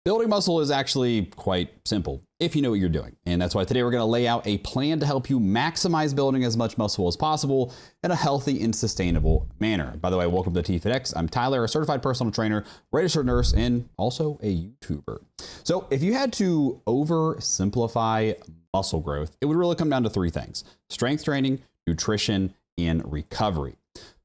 Building muscle is actually quite simple if you know what you're doing. And that's why today we're going to lay out a plan to help you maximize building as much muscle as possible in a healthy and sustainable manner. By the way, welcome to TFitX. I'm Tyler, a certified personal trainer, registered nurse, and also a YouTuber. So if you had to oversimplify muscle growth, it would really come down to three things: strength training, nutrition, and recovery.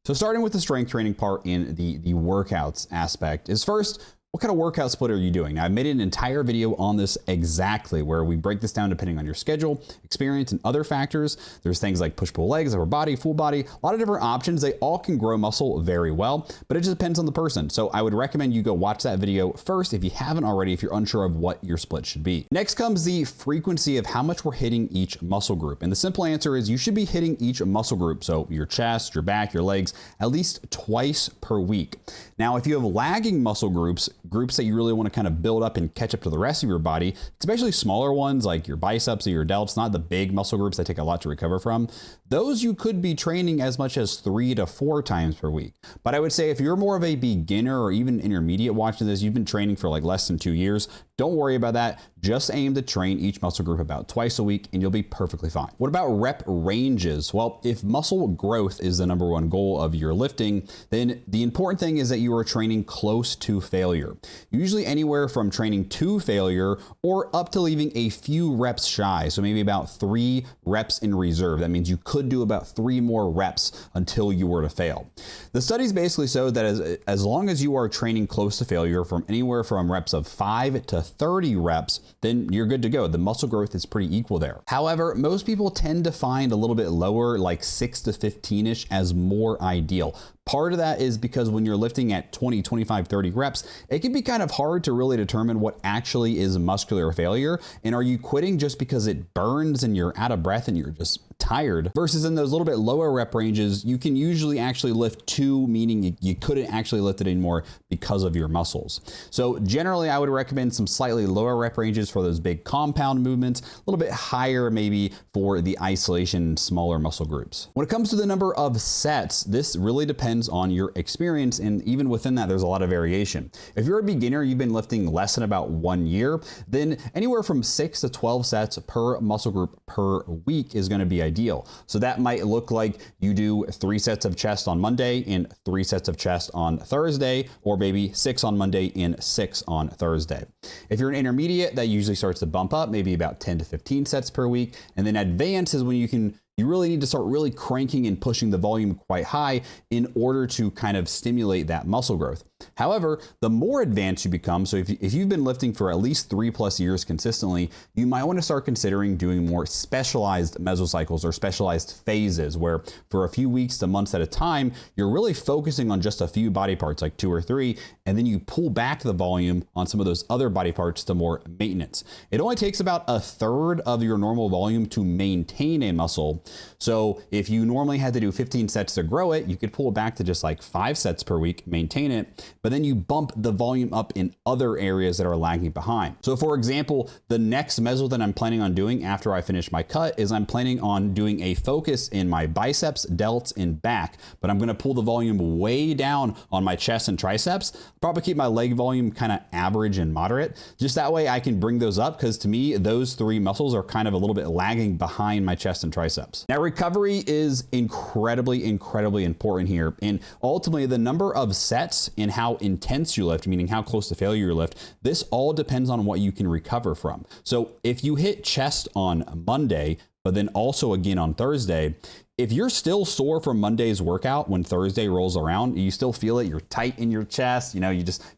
So starting with the strength training part in the workouts aspect is first, what kind of workout split are you doing? Now, I made an entire video on this exactly, where we break this down depending on your schedule, experience, and other factors. There's things like push-pull legs, upper body, full body, a lot of different options. They all can grow muscle very well, but it just depends on the person. So I would recommend you go watch that video first if you haven't already, if you're unsure of what your split should be. Next comes the frequency of how much we're hitting each muscle group. And the simple answer is you should be hitting each muscle group, so your chest, your back, your legs, at least twice per week. Now, if you have lagging muscle groups that you really want to kind of build up and catch up to the rest of your body, especially smaller ones like your biceps or your delts, not the big muscle groups that take a lot to recover from, those you could be training as much as 3 to 4 times per week. But I would say if you're more of a beginner or even intermediate watching this, you've been training for like less than 2 years, don't worry about that. Just aim to train each muscle group about twice a week and you'll be perfectly fine. What about rep ranges? Well, if muscle growth is the number one goal of your lifting, then the important thing is that you are training close to failure. Usually anywhere from training to failure or up to leaving a few reps shy. So maybe about 3 reps in reserve. That means you could do about 3 more reps until you were to fail. The studies basically show that as long as you are training close to failure from anywhere from reps of 5 to 30 reps, then you're good to go. The muscle growth is pretty equal there. However, most people tend to find a little bit lower, like 6 to 15-ish, as more ideal. Part of that is because when you're lifting at 20, 25, 30 reps, it can be kind of hard to really determine what actually is muscular failure. And are you quitting just because it burns and you're out of breath and you're just tired? Versus in those little bit lower rep ranges, you can usually actually lift 2, meaning you couldn't actually lift it anymore because of your muscles. So generally, I would recommend some slightly lower rep ranges for those big compound movements, a little bit higher maybe for the isolation smaller muscle groups. When it comes to the number of sets, this really depends on your experience, and even within that, there's a lot of variation. If you're a beginner, you've been lifting less than about 1 year, then anywhere from 6 to 12 sets per muscle group per week is going to be ideal. So that might look like you do 3 sets of chest on Monday and 3 sets of chest on Thursday, or maybe 6 on Monday and 6 on Thursday. If you're an intermediate, that usually starts to bump up, maybe about 10 to 15 sets per week. And then advanced is when you really need to start really cranking and pushing the volume quite high in order to kind of stimulate that muscle growth. However, the more advanced you become, so if you've been lifting for at least 3+ years consistently, you might want to start considering doing more specialized mesocycles or specialized phases, where for a few weeks to months at a time, you're really focusing on just a few body parts, like 2 or 3, and then you pull back the volume on some of those other body parts to more maintenance. It only takes about 1/3 of your normal volume to maintain a muscle. So if you normally had to do 15 sets to grow it, you could pull it back to just like 5 sets per week, maintain it, but then you bump the volume up in other areas that are lagging behind. So for example, the next meso that I'm planning on doing after I finish my cut is I'm planning on doing a focus in my biceps, delts, and back, but I'm going to pull the volume way down on my chest and triceps. Probably keep my leg volume kind of average and moderate. Just that way I can bring those up, because to me, those 3 muscles are kind of a little bit lagging behind my chest and triceps. Now, recovery is incredibly important here. And ultimately, the number of sets and how intense you lift, meaning how close to failure you lift, this all depends on what you can recover from. So if you hit chest on Monday, but then also again on Thursday, if you're still sore from Monday's workout when Thursday rolls around, you still feel it, you're tight in your chest, you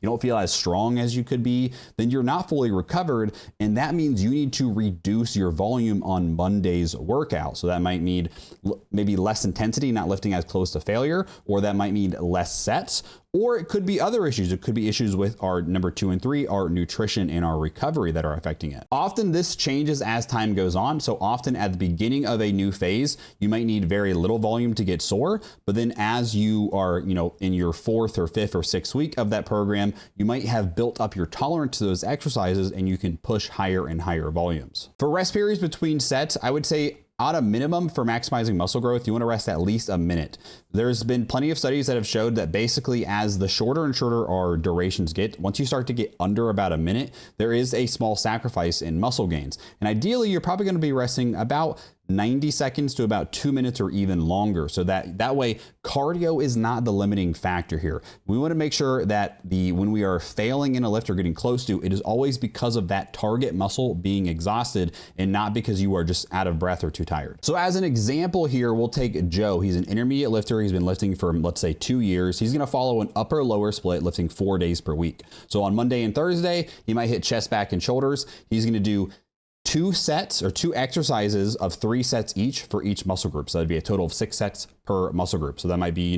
don't feel as strong as you could be, then you're not fully recovered. And that means you need to reduce your volume on Monday's workout. So that might mean maybe less intensity, not lifting as close to failure, or that might mean less sets. Or it could be other issues. It could be issues with our number 2 and 3, our nutrition and our recovery, that are affecting it. Often this changes as time goes on. So often at the beginning of a new phase, you might need very little volume to get sore. But then as you are, in your 4th or 5th or 6th week of that program, you might have built up your tolerance to those exercises and you can push higher and higher volumes. For rest periods between sets, I would say On a minimum for maximizing muscle growth, you want to rest at least a minute. There's been plenty of studies that have showed that basically as the shorter and shorter our durations get, once you start to get under about a minute, there is a small sacrifice in muscle gains. And ideally, you're probably going to be resting about 90 seconds to about 2 minutes or even longer. So that way cardio is not the limiting factor here. We want to make sure that when we are failing in a lift or getting close to, it is always because of that target muscle being exhausted and not because you are just out of breath or too tired. So as an example here, we'll take Joe. He's an intermediate lifter. He's been lifting for, let's say, 2 years. He's going to follow an upper lower split, lifting 4 days per week. So on Monday and Thursday, he might hit chest, back, and shoulders. He's going to do 2 sets or 2 exercises of 3 sets each for each muscle group. So that'd be a total of 6 sets per muscle group. So that might be,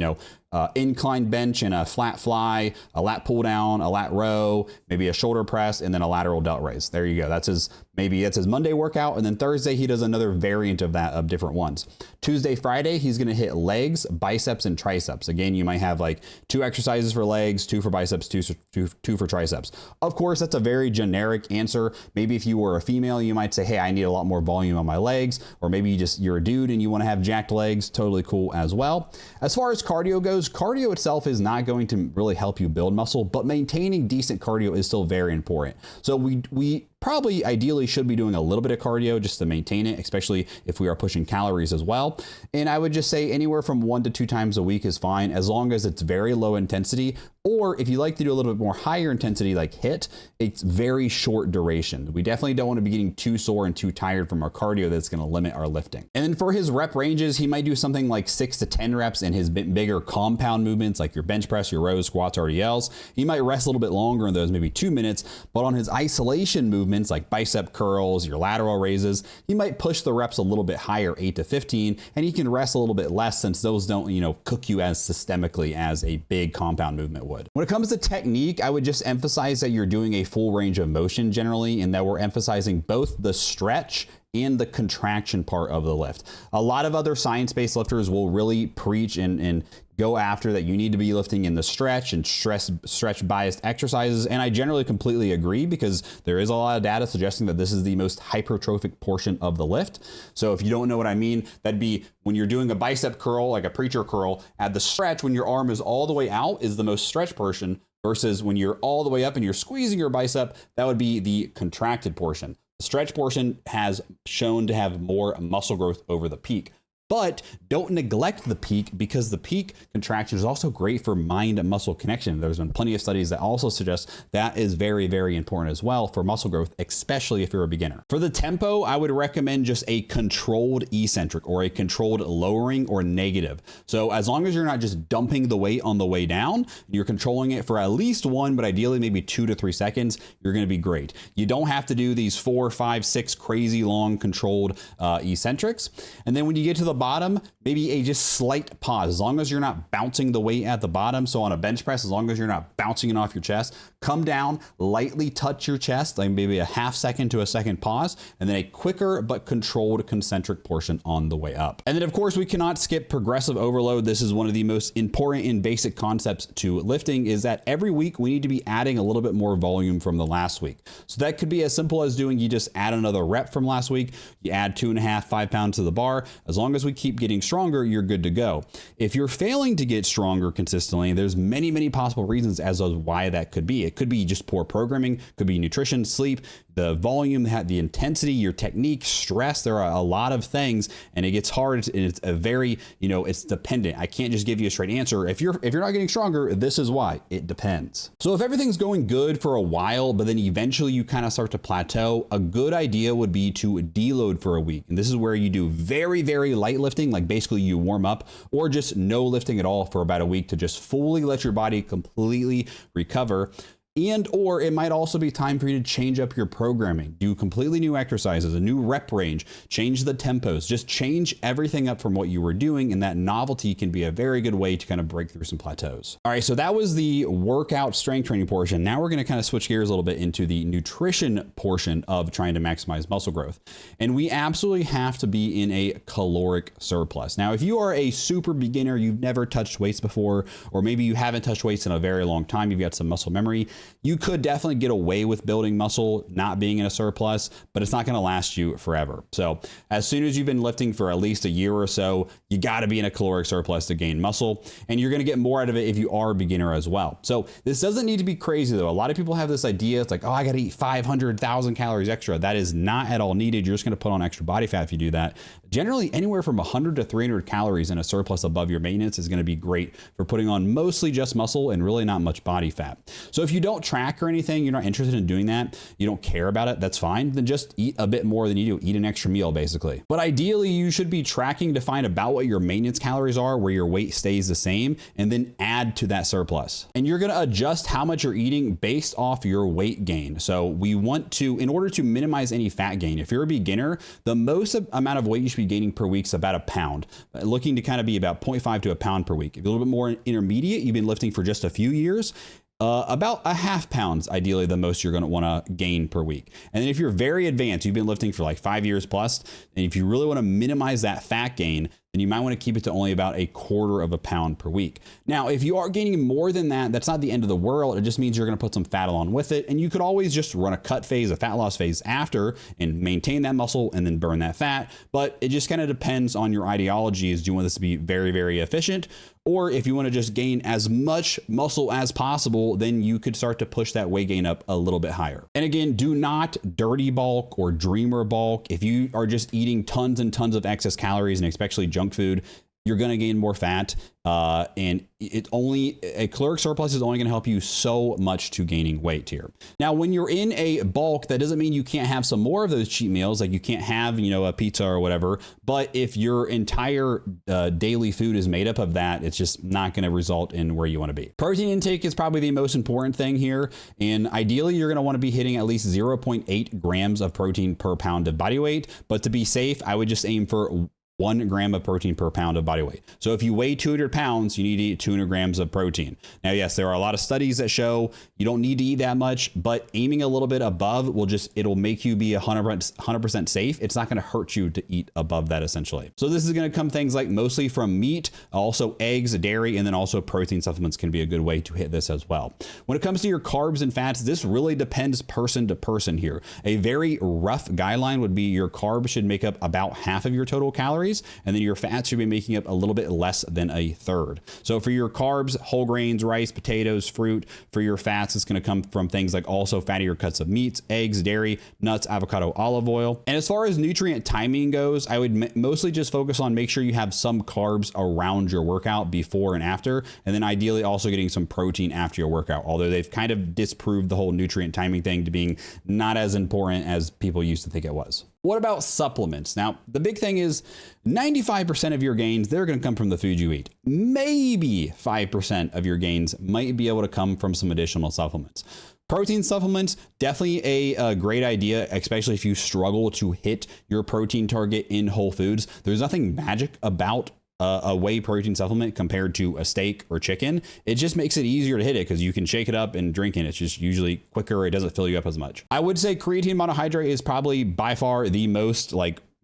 incline bench and a flat fly, a lat pull down, a lat row, maybe a shoulder press, and then a lateral delt raise. There you go. That's his Monday workout. And then Thursday, he does another variant of that, of different ones. Tuesday, Friday, he's going to hit legs, biceps, and triceps. Again, you might have like 2 exercises for legs, 2 for biceps, two for triceps. Of course, that's a very generic answer. Maybe if you were a female, you might say, hey, I need a lot more volume on my legs, or maybe you're a dude and you want to have jacked legs. Totally cool as well. As far as cardio goes, cardio itself is not going to really help you build muscle, but maintaining decent cardio is still very important. So we probably ideally should be doing a little bit of cardio just to maintain it, especially if we are pushing calories as well. And I would just say anywhere from 1 to 2 times a week is fine, as long as it's very low intensity. Or if you like to do a little bit more higher intensity like HIIT, it's very short duration. We definitely don't want to be getting too sore and too tired from our cardio that's going to limit our lifting. And then for his rep ranges, he might do something like 6 to 10 reps in his bigger compound movements like your bench press, your rows, squats, RDLs. He might rest a little bit longer in those, maybe 2 minutes, but on his isolation movements like bicep curls, your lateral raises, he might push the reps a little bit higher, 8 to 15, and he can rest a little bit less since those don't, cook you as systemically as a big compound movement would. When it comes to technique, I would just emphasize that you're doing a full range of motion generally, and that we're emphasizing both the stretch and the contraction part of the lift. A lot of other science-based lifters will really preach and go after that you need to be lifting in the stretch and stretch biased exercises. And I generally completely agree, because there is a lot of data suggesting that this is the most hypertrophic portion of the lift. So if you don't know what I mean, that'd be when you're doing a bicep curl, like a preacher curl, at the stretch, when your arm is all the way out, is the most stretched portion, versus when you're all the way up and you're squeezing your bicep, that would be the contracted portion. The stretch portion has shown to have more muscle growth over the peak. But don't neglect the peak, because the peak contraction is also great for mind-muscle connection. There's been plenty of studies that also suggest that is very, very important as well for muscle growth, especially if you're a beginner. For the tempo, I would recommend just a controlled eccentric or a controlled lowering or negative. So as long as you're not just dumping the weight on the way down, you're controlling it for at least 1, but ideally maybe 2 to 3 seconds, you're going to be great. You don't have to do these 4, 5, 6 crazy long controlled eccentrics. And then when you get to the bottom, maybe a just slight pause, as long as you're not bouncing the weight at the bottom. So on a bench press, as long as you're not bouncing it off your chest, come down, lightly touch your chest, like maybe a half second to a second pause, and then a quicker but controlled concentric portion on the way up. And then of course, we cannot skip progressive overload. This is one of the most important and basic concepts to lifting, is that every week we need to be adding a little bit more volume from the last week. So that could be as simple as you just add another rep from last week, you add 2.5, 5 pounds to the bar. As long as we keep getting stronger, you're good to go. If you're failing to get stronger consistently, there's many, many possible reasons as to why that could be. It could be just poor programming, could be nutrition, sleep, the volume, the intensity, your technique, stress. There are a lot of things, and it gets hard. And it's a very, it's dependent. I can't just give you a straight answer. If you're not getting stronger, this is why. It depends. So if everything's going good for a while, but then eventually you kind of start to plateau, a good idea would be to deload for a week. And this is where you do very, very light lifting, like basically you warm up, or just no lifting at all for about a week to just fully let your body completely recover. And or it might also be time for you to change up your programming, do completely new exercises, a new rep range, change the tempos, just change everything up from what you were doing. And that novelty can be a very good way to kind of break through some plateaus. All right, so that was the workout strength training portion. Now we're going to kind of switch gears a little bit into the nutrition portion of trying to maximize muscle growth. And we absolutely have to be in a caloric surplus. Now, if you are a super beginner, you've never touched weights before, or maybe you haven't touched weights in a very long time, you've got some muscle memory, you could definitely get away with building muscle not being in a surplus, but it's not going to last you forever. So as soon as you've been lifting for at least a year or so, you got to be in a caloric surplus to gain muscle, and you're going to get more out of it if you are a beginner as well. So this doesn't need to be crazy though. A lot of people have this idea, it's like, oh, I got to eat 500,000 calories extra. That is not at all needed. You're just going to put on extra body fat if you do that. Generally, anywhere from 100 to 300 calories in a surplus above your maintenance is going to be great for putting on mostly just muscle and really not much body fat. So if you don't track or anything, you're not interested in doing that, you don't care about it, that's fine. Then just eat a bit more than you do. Eat an extra meal, basically. But ideally, you should be tracking to find about what your maintenance calories are, where your weight stays the same, and then add to that surplus. And you're going to adjust how much you're eating based off your weight gain. So we want to, in order to minimize any fat gain, if you're a beginner, the most amount of weight you should be gaining per week is about a pound, looking to kind of be about 0.5 to a pound per week. If you're a little bit more intermediate, you've been lifting for just a few years, about a half pounds, ideally the most you're going to want to gain per week. And then if you're very advanced, you've been lifting for like 5 years plus, and if you really want to minimize that fat gain, then you might want to keep it to only about 1/4 of a pound per week. Now, if you are gaining more than that, that's not the end of the world. It just means you're going to put some fat along with it. And you could always just run a cut phase, a fat loss phase after, and maintain that muscle and then burn that fat. But it just kind of depends on your ideology. Do you want this to be very, very efficient? Or if you want to just gain as much muscle as possible, then you could start to push that weight gain up a little bit higher. And again, do not dirty bulk or dreamer bulk. If you are just eating tons and tons of excess calories, and especially junk food, you're going to gain more fat. And a caloric surplus is only going to help you so much to gaining weight here. Now, when you're in a bulk, that doesn't mean you can't have some more of those cheat meals. Like you can't have, a pizza or whatever. But if your entire daily food is made up of that, it's just not going to result in where you want to be. Protein intake is probably the most important thing here. And ideally, you're going to want to be hitting at least 0.8 grams of protein per pound of body weight. But to be safe, I would just aim for 1 gram of protein per pound of body weight. So if you weigh 200 pounds, you need to eat 200 grams of protein. Now, yes, there are a lot of studies that show you don't need to eat that much, but aiming a little bit above it'll make you be 100% safe. It's not going to hurt you to eat above that essentially. So this is going to come things like mostly from meat, also eggs, dairy, and then also protein supplements can be a good way to hit this as well. When it comes to your carbs and fats, this really depends person to person here. A very rough guideline would be your carbs should make up about half of your total calories, and then your fats should be making up a little bit less than 1/3. So for your carbs, whole grains, rice, potatoes, fruit. For your fats, it's going to come from things like also fattier cuts of meats, eggs, dairy, nuts, avocado, olive oil. And as far as nutrient timing goes, I would mostly just focus on make sure you have some carbs around your workout before and after, and then ideally also getting some protein after your workout, although they've kind of disproved the whole nutrient timing thing to being not as important as people used to think it was. What about supplements? Now, the big thing is 95% of your gains, they're going to come from the food you eat. Maybe 5% of your gains might be able to come from some additional supplements. Protein supplements, definitely a great idea, especially if you struggle to hit your protein target in whole foods. There's nothing magic about a whey protein supplement compared to a steak or chicken. It just makes it easier to hit it because you can shake it up and drink it. It's just usually quicker. It doesn't fill you up as much. I would say creatine monohydrate is probably by far the most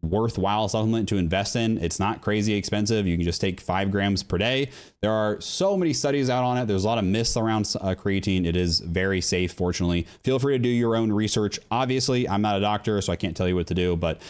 worthwhile supplement to invest in. It's not crazy expensive. You can just take 5 grams per day. There are so many studies out on it. There's a lot of myths around creatine. It is very safe, fortunately. Feel free to do your own research. Obviously, I'm not a doctor, so I can't tell you what to do, but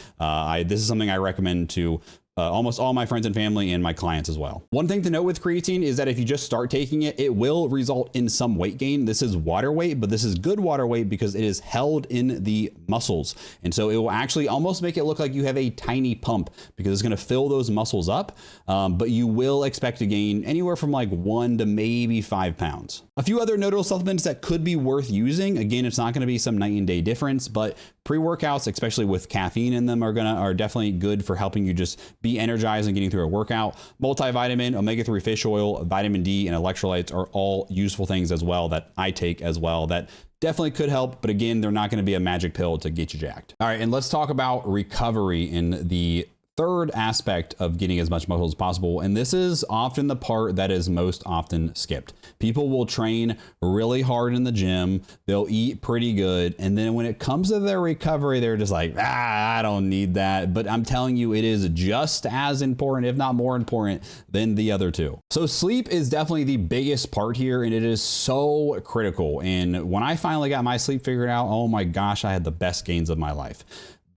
this is something I recommend to almost all my friends and family and my clients as well. One thing to note with creatine is that if you just start taking it, it will result in some weight gain. This is water weight, but this is good water weight because it is held in the muscles. And so it will actually almost make it look like you have a tiny pump because it's going to fill those muscles up. But you will expect to gain anywhere from 1 to maybe 5 pounds. A few other notable supplements that could be worth using. Again, it's not going to be some night and day difference, but pre-workouts, especially with caffeine in them, are definitely good for helping you just be energized and getting through a workout. Multivitamin, omega-3 fish oil, vitamin D, and electrolytes are all useful things as well that I take as well that definitely could help. But again, they're not going to be a magic pill to get you jacked. All right, and let's talk about recovery in the third aspect of getting as much muscle as possible, and this is often the part that is most often skipped. People will train really hard in the gym, they'll eat pretty good, and then when it comes to their recovery, they're just like, I don't need that. But I'm telling you, it is just as important, if not more important, than the other two. So sleep is definitely the biggest part here, and it is so critical. And when I finally got my sleep figured out, oh my gosh, I had the best gains of my life.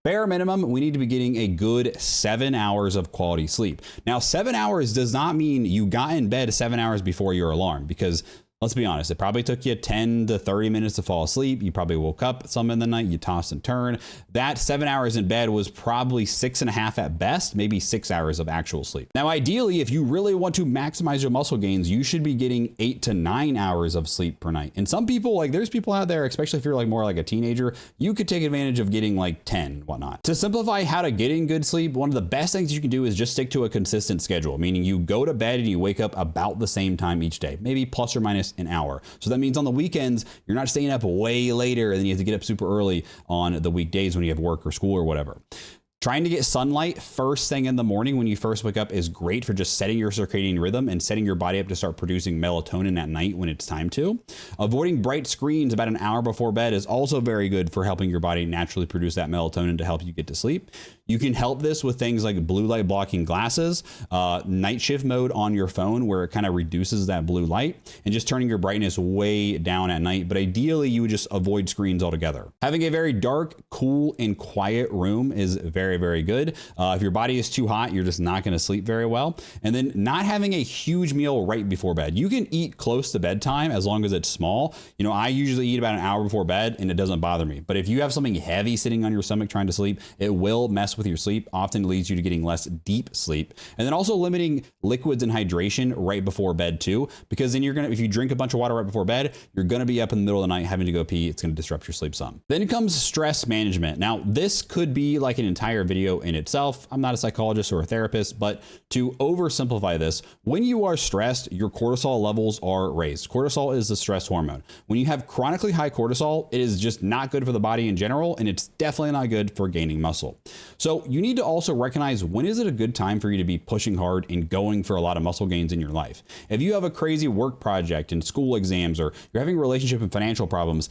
Bare minimum, we need to be getting a good 7 hours of quality sleep. Now, 7 hours does not mean you got in bed 7 hours before your alarm, because let's be honest, it probably took you 10 to 30 minutes to fall asleep. You probably woke up some in the night, you tossed and turned. That 7 hours in bed was probably 6.5 at best, maybe 6 hours of actual sleep. Now, ideally, if you really want to maximize your muscle gains, you should be getting 8 to 9 hours of sleep per night. And some people, like there's people out there, especially if you're like more like a teenager, you could take advantage of getting like 10, whatnot. To simplify how to get in good sleep, one of the best things you can do is just stick to a consistent schedule, meaning you go to bed and you wake up about the same time each day, maybe plus or minus an hour. So that means on the weekends, you're not staying up way later and then you have to get up super early on the weekdays when you have work or school or whatever. Trying to get sunlight first thing in the morning when you first wake up is great for just setting your circadian rhythm and setting your body up to start producing melatonin at night when it's time to. Avoiding bright screens about an hour before bed is also very good for helping your body naturally produce that melatonin to help you get to sleep. You can help this with things like blue light blocking glasses, night shift mode on your phone where it kind of reduces that blue light, and just turning your brightness way down at night. But ideally, you would just avoid screens altogether. Having a very dark, cool, and quiet room is very, very good. If your body is too hot, you're just not going to sleep very well. And then not having a huge meal right before bed. You can eat close to bedtime as long as it's small. You know, I usually eat about an hour before bed and it doesn't bother me. But if you have something heavy sitting on your stomach trying to sleep, it will mess with your sleep, often leads you to getting less deep sleep. And then also limiting liquids and hydration right before bed too, because then if you drink a bunch of water right before bed, you're going to be up in the middle of the night having to go pee. It's going to disrupt your sleep some. Then comes stress management. Now, this could be like an entire video in itself. I'm not a psychologist or a therapist, but to oversimplify this, when you are stressed, your cortisol levels are raised. Cortisol is the stress hormone. When you have chronically high cortisol, it is just not good for the body in general, and it's definitely not good for gaining muscle. So you need to also recognize when is it a good time for you to be pushing hard and going for a lot of muscle gains in your life. If you have a crazy work project and school exams, or you're having relationship and financial problems,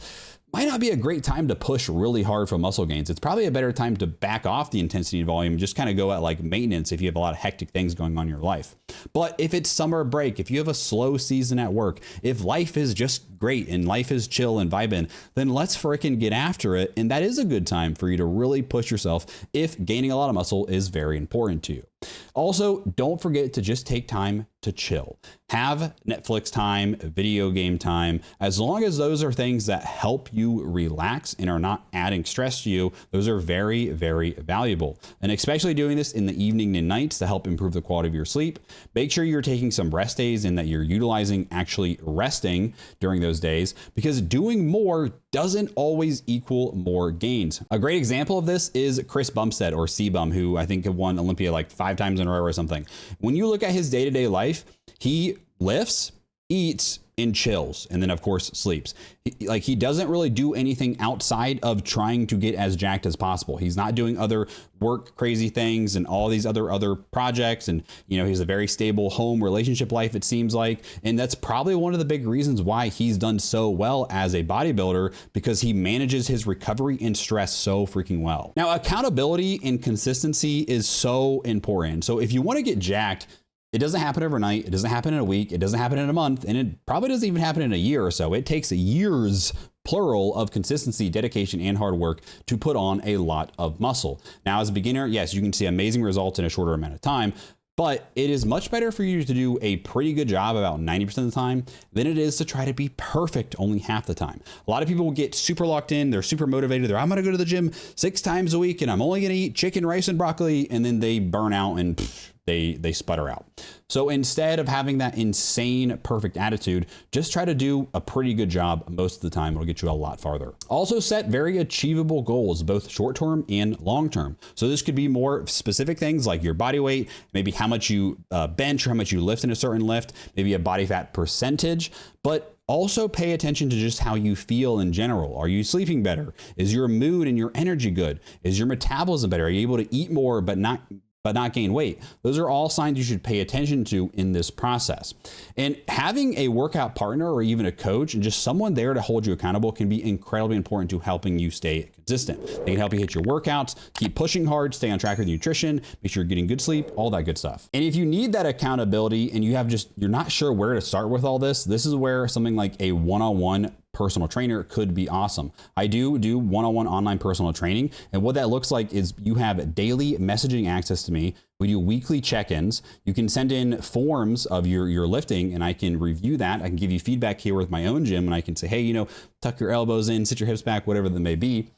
might not be a great time to push really hard for muscle gains. It's probably a better time to back off the intensity and volume and just kind of go at like maintenance if you have a lot of hectic things going on in your life. But if it's summer break, if you have a slow season at work, if life is just great and life is chill and vibing, then let's frickin' get after it. And that is a good time for you to really push yourself if gaining a lot of muscle is very important to you. Also, don't forget to just take time to chill. Have Netflix time, video game time. As long as those are things that help you relax and are not adding stress to you, those are very, very valuable. And especially doing this in the evening and nights to help improve the quality of your sleep. Make sure you're taking some rest days and that you're utilizing actually resting during those days, because doing more doesn't always equal more gains. A great example of this is Chris Bumstead, or C-Bum, who I think won Olympia like 5 times in a row or something. When you look at his day-to-day life, he lifts, eats, and chills, and then of course sleeps. He doesn't really do anything outside of trying to get as jacked as possible. He's not doing other work crazy things and all these other projects, and he has a very stable home relationship life, it seems like, and that's probably one of the big reasons why he's done so well as a bodybuilder, because he manages his recovery and stress so freaking well. Now, accountability and consistency is so important. So if you want to get jacked, it doesn't happen overnight. It doesn't happen in a week. It doesn't happen in a month. And it probably doesn't even happen in a year or so. It takes years, plural, of consistency, dedication, and hard work to put on a lot of muscle. Now, as a beginner, yes, you can see amazing results in a shorter amount of time, but it is much better for you to do a pretty good job about 90% of the time than it is to try to be perfect only half the time. A lot of people will get super locked in. They're super motivated. I'm going to go to the gym 6 times a week and I'm only going to eat chicken, rice, and broccoli. And then they burn out and they sputter out. So instead of having that insane perfect attitude, just try to do a pretty good job most of the time. It'll get you a lot farther. Also set very achievable goals, both short-term and long-term. So this could be more specific things like your body weight, maybe how much you bench or how much you lift in a certain lift, maybe a body fat percentage, but also pay attention to just how you feel in general. Are you sleeping better? Is your mood and your energy good? Is your metabolism better? Are you able to eat more but not but not gain weight. Those are all signs you should pay attention to in this process. And having a workout partner or even a coach and just someone there to hold you accountable can be incredibly important to helping you stay consistent. They can help you hit your workouts, keep pushing hard, stay on track with nutrition, make sure you're getting good sleep, all that good stuff. And if you need that accountability and you're not sure where to start with all this is where something like a one-on-one personal trainer could be awesome. I do one-on-one online personal training. And what that looks like is you have daily messaging access to me. We do weekly check-ins. You can send in forms of your lifting and I can review that. I can give you feedback here with my own gym and I can say, hey, tuck your elbows in, sit your hips back, whatever that may be.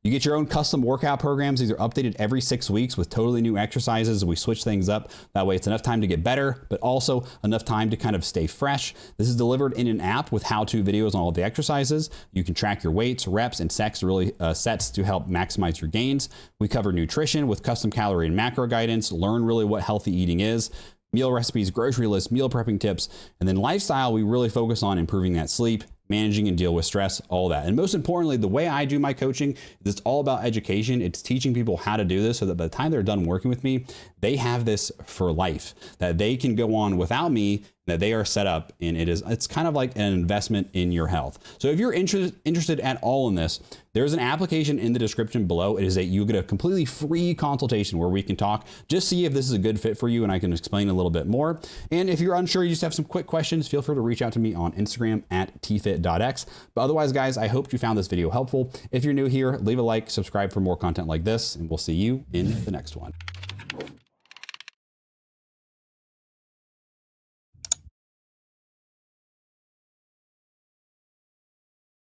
You get your own custom workout programs. These are updated every 6 weeks with totally new exercises. We switch things up. That way it's enough time to get better, but also enough time to kind of stay fresh. This is delivered in an app with how-to videos on all the exercises. You can track your weights, reps, and sets to help maximize your gains. We cover nutrition with custom calorie and macro guidance, learn really what healthy eating is, meal recipes, grocery lists, meal prepping tips, and then lifestyle, we really focus on improving that sleep, managing and deal with stress, all that. And most importantly, the way I do my coaching is it's all about education. It's teaching people how to do this so that by the time they're done working with me, they have this for life, that they can go on without me, that they are set up, and it's kind of like an investment in your health. So if you're interested at all in this, there's an application in the description below. You get a completely free consultation where we can talk, just see if this is a good fit for you and I can explain a little bit more. And if you're unsure, you just have some quick questions, feel free to reach out to me on Instagram at tfit.x. But otherwise, guys, I hope you found this video helpful. If you're new here, leave a like, subscribe for more content like this, and we'll see you in the next one.